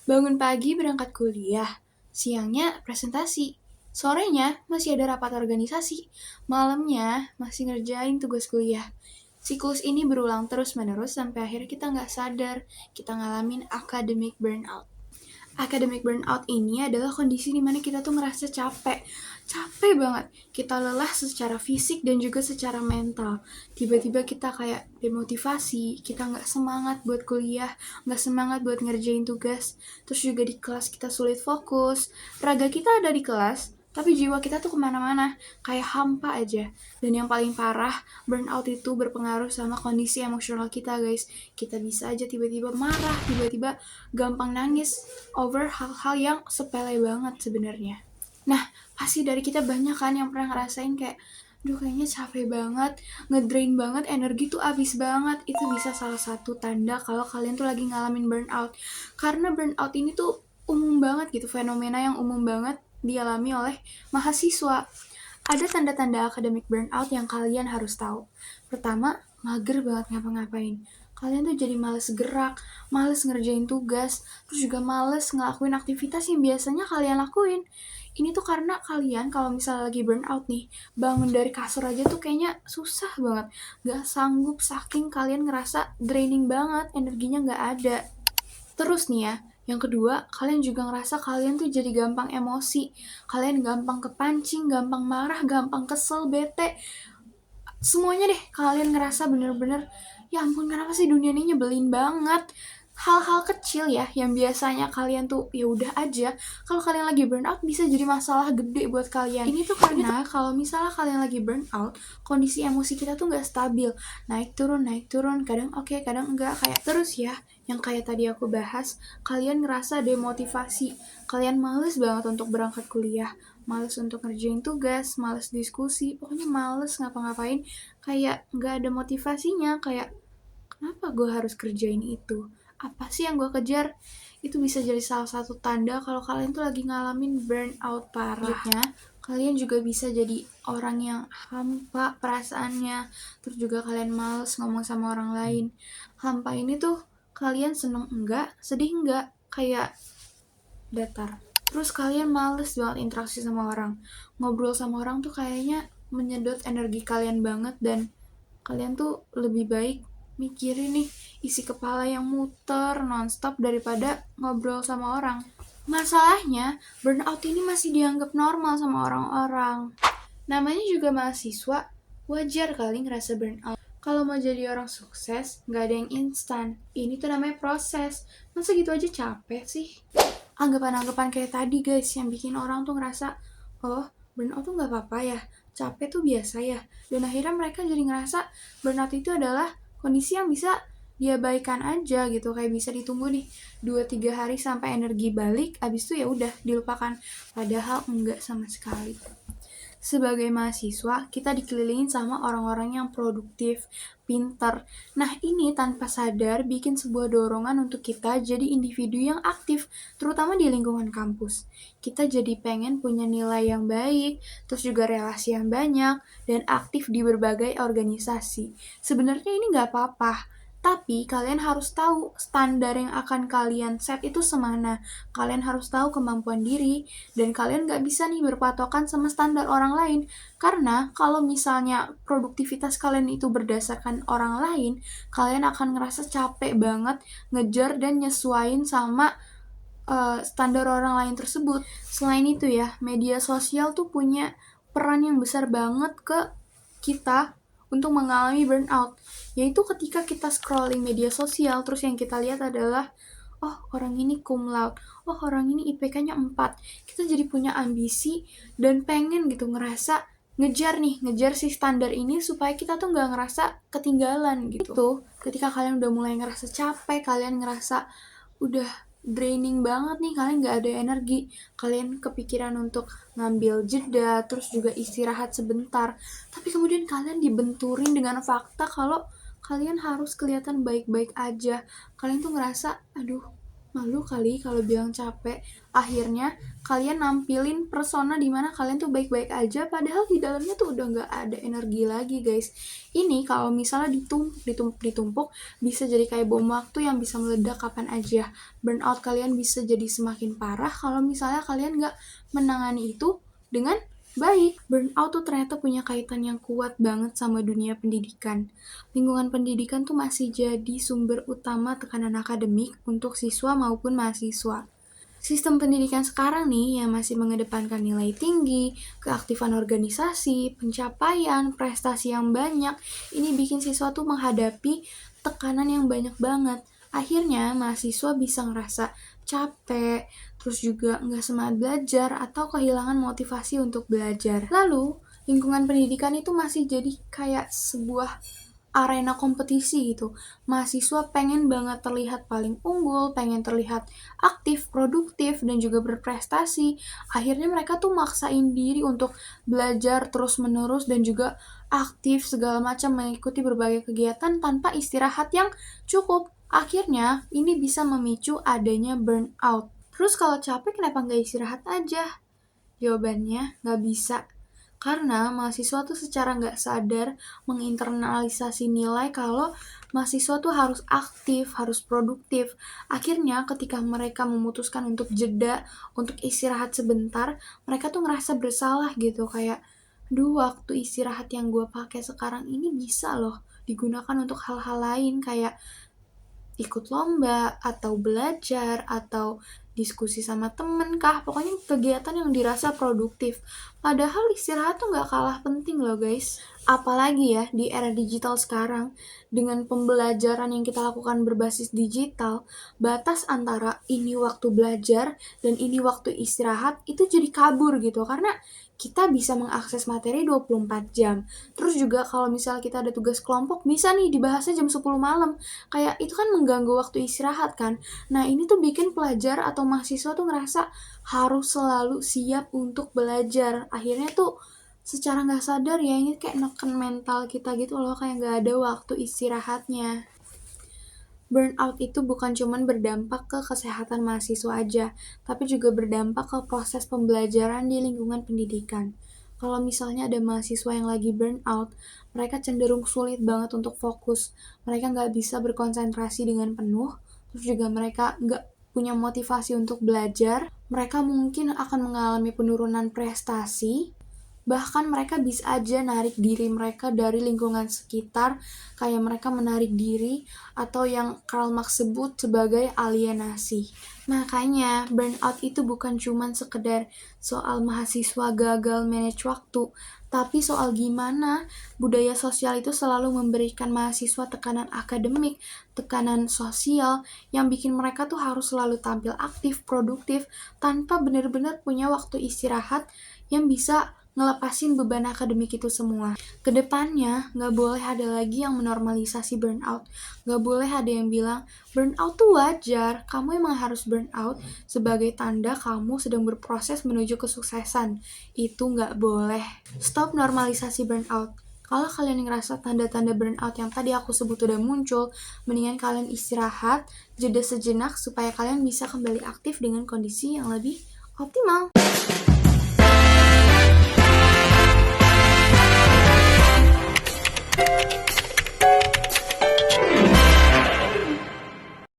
Bangun pagi berangkat kuliah, siangnya presentasi, sorenya masih ada rapat organisasi, malamnya masih ngerjain tugas kuliah. Siklus ini berulang terus-menerus sampai akhirnya kita nggak sadar kita ngalamin academic burnout. Academic burnout ini adalah kondisi dimana kita tuh ngerasa capek banget. Kita lelah secara fisik dan juga secara mental. Tiba-tiba kita kayak demotivasi, kita nggak semangat buat kuliah, nggak semangat buat ngerjain tugas. Terus juga di kelas kita sulit fokus. Raga kita ada di kelas, tapi jiwa kita tuh kemana-mana, kayak hampa aja. Dan yang paling parah, burnout itu berpengaruh sama kondisi emosional kita, guys. Kita bisa aja tiba-tiba marah, tiba-tiba gampang nangis over hal-hal yang sepele banget sebenarnya. Nah, pasti dari kita banyak kan yang pernah ngerasain kayak, aduh kayaknya capek banget, ngedrain banget, energi tuh abis banget. Itu bisa salah satu tanda kalau kalian tuh lagi ngalamin burnout. Karena burnout ini tuh umum banget gitu, fenomena yang umum banget dialami oleh mahasiswa. Ada tanda-tanda academic burnout yang kalian harus tahu. Pertama, mager banget ngapa-ngapain. Kalian tuh jadi males gerak, males ngerjain tugas, terus juga males ngelakuin aktivitas yang biasanya kalian lakuin. Ini tuh karena kalian kalau misalnya lagi burnout nih, bangun dari kasur aja tuh kayaknya susah banget. Gak sanggup saking kalian ngerasa draining banget, energinya gak ada. Terus nih ya, yang kedua, kalian juga ngerasa kalian tuh jadi gampang emosi. Kalian gampang kepancing, gampang marah, gampang kesel, bete. Semuanya deh, kalian ngerasa bener-bener, ya ampun kenapa sih dunia ini nyebelin banget. Hal-hal kecil ya, yang biasanya kalian tuh ya udah aja, kalau kalian lagi burnout bisa jadi masalah gede buat kalian. Ini tuh karena kalau misalnya kalian lagi burnout, kondisi emosi kita tuh nggak stabil, naik turun, kadang oke, kadang enggak. Kayak terus ya, yang kayak tadi aku bahas, kalian ngerasa demotivasi, kalian males banget untuk berangkat kuliah, males untuk ngerjain tugas, males diskusi, pokoknya males ngapa-ngapain, kayak nggak ada motivasinya, kayak kenapa gue harus kerjain itu? Apa sih yang gue kejar? Itu bisa jadi salah satu tanda kalau kalian tuh lagi ngalamin burnout parah. Selanjutnya, kalian juga bisa jadi orang yang hampa perasaannya, terus juga kalian males ngomong sama orang lain. Hampa ini tuh kalian seneng enggak, sedih enggak, kayak datar. Terus kalian males banget interaksi sama orang. Ngobrol sama orang tuh kayaknya menyedot energi kalian banget dan kalian tuh lebih baik mikirin nih isi kepala yang muter nonstop daripada ngobrol sama orang. Masalahnya, burnout ini masih dianggap normal sama orang-orang. Namanya juga mahasiswa, wajar kali ngerasa burnout. Kalau mau jadi orang sukses, nggak ada yang instan. Ini tuh namanya proses. Masa gitu aja capek sih? Anggapan-anggapan kayak tadi guys, yang bikin orang tuh ngerasa, oh burnout tuh nggak apa-apa ya, capek tuh biasa ya. Dan akhirnya mereka jadi ngerasa burnout itu adalah kondisi yang bisa diabaikan aja gitu, kayak bisa ditunggu nih 2-3 hari sampai energi balik, abis itu ya udah dilupakan. Padahal enggak sama sekali. Sebagai mahasiswa, kita dikelilingin sama orang-orang yang produktif, pinter. Nah, ini tanpa sadar bikin sebuah dorongan untuk kita jadi individu yang aktif, terutama di lingkungan kampus. Kita jadi pengen punya nilai yang baik, terus juga relasi yang banyak, dan aktif di berbagai organisasi. Sebenarnya ini nggak apa-apa, tapi kalian harus tahu standar yang akan kalian set itu semana. Kalian harus tahu kemampuan diri, dan kalian gak bisa nih berpatokan sama standar orang lain. Karena kalau misalnya produktivitas kalian itu berdasarkan orang lain, kalian akan ngerasa capek banget ngejar dan nyesuaiin sama standar orang lain tersebut. Selain itu ya, media sosial tuh punya peran yang besar banget ke kita untuk mengalami burnout, yaitu ketika kita scrolling media sosial, terus yang kita lihat adalah, oh orang ini cum laude, oh orang ini IPK-nya 4, kita jadi punya ambisi dan pengen gitu ngerasa ngejar si standar ini supaya kita tuh gak ngerasa ketinggalan gitu. Itu ketika kalian udah mulai ngerasa capek, kalian ngerasa udah draining banget nih, kalian gak ada energi, kalian kepikiran untuk ngambil jeda, terus juga istirahat sebentar, tapi kemudian kalian dibenturin dengan fakta kalau kalian harus kelihatan baik-baik aja. Kalian tuh ngerasa, aduh Malu kali kalau bilang capek. Akhirnya kalian nampilin persona dimana kalian tuh baik-baik aja, padahal di dalamnya tuh udah gak ada energi lagi, guys. Ini kalau misalnya ditumpuk, bisa jadi kayak bom waktu yang bisa meledak kapan aja. Burnout kalian bisa jadi semakin parah kalau misalnya kalian gak menangani itu dengan baik. Burnout tuh ternyata punya kaitan yang kuat banget sama dunia pendidikan. Lingkungan pendidikan tuh masih jadi sumber utama tekanan akademik untuk siswa maupun mahasiswa. Sistem pendidikan sekarang nih yang masih mengedepankan nilai tinggi, keaktifan organisasi, pencapaian, prestasi yang banyak, ini bikin siswa tuh menghadapi tekanan yang banyak banget. Akhirnya mahasiswa bisa ngerasa capek, terus juga nggak semangat belajar atau kehilangan motivasi untuk belajar. Lalu, lingkungan pendidikan itu masih jadi kayak sebuah arena kompetisi gitu. Mahasiswa pengen banget terlihat paling unggul, pengen terlihat aktif, produktif, dan juga berprestasi. Akhirnya mereka tuh maksain diri untuk belajar terus-menerus dan juga aktif segala macam mengikuti berbagai kegiatan tanpa istirahat yang cukup. Akhirnya ini bisa memicu adanya burnout. Terus kalau capek kenapa nggak istirahat aja? Jawabannya nggak bisa. Karena mahasiswa tuh secara nggak sadar menginternalisasi nilai kalau mahasiswa tuh harus aktif, harus produktif. Akhirnya ketika mereka memutuskan untuk jeda, untuk istirahat sebentar, mereka tuh ngerasa bersalah gitu. Kayak, waktu istirahat yang gue pakai sekarang ini bisa loh digunakan untuk hal-hal lain kayak ikut lomba, atau belajar, atau diskusi sama temen kah, pokoknya kegiatan yang dirasa produktif. Padahal istirahat tuh gak kalah penting loh guys. Apalagi ya di era digital sekarang, dengan pembelajaran yang kita lakukan berbasis digital, batas antara ini waktu belajar dan ini waktu istirahat itu jadi kabur gitu, karena kita bisa mengakses materi 24 jam. Terus juga kalau misalnya kita ada tugas kelompok, bisa nih dibahasnya jam 10 malam. Kayak itu kan mengganggu waktu istirahat kan. Nah ini tuh bikin pelajar atau mahasiswa tuh ngerasa harus selalu siap untuk belajar. Akhirnya tuh secara gak sadar ya ini kayak neken mental kita gitu loh, kayak gak ada waktu istirahatnya. Burnout itu bukan cuman berdampak ke kesehatan mahasiswa aja, tapi juga berdampak ke proses pembelajaran di lingkungan pendidikan. Kalau misalnya ada mahasiswa yang lagi burnout, mereka cenderung sulit banget untuk fokus. Mereka nggak bisa berkonsentrasi dengan penuh, terus juga mereka nggak punya motivasi untuk belajar. Mereka mungkin akan mengalami penurunan prestasi, bahkan mereka bisa aja narik diri mereka dari lingkungan sekitar, kayak mereka menarik diri atau yang Karl Marx sebut sebagai alienasi. Makanya burnout itu bukan cuma sekedar soal mahasiswa gagal manage waktu, tapi soal gimana budaya sosial itu selalu memberikan mahasiswa tekanan akademik, tekanan sosial yang bikin mereka tuh harus selalu tampil aktif, produktif, tanpa benar-benar punya waktu istirahat yang bisa ngelepasin beban akademik itu semua. Kedepannya, gak boleh ada lagi yang menormalisasi burnout. Gak boleh ada yang bilang, burnout tuh wajar, kamu emang harus burnout sebagai tanda kamu sedang berproses menuju kesuksesan. Itu gak boleh. Stop normalisasi burnout. Kalau kalian ngerasa tanda-tanda burnout yang tadi aku sebut udah muncul, mendingan kalian istirahat, jeda sejenak supaya kalian bisa kembali aktif dengan kondisi yang lebih optimal.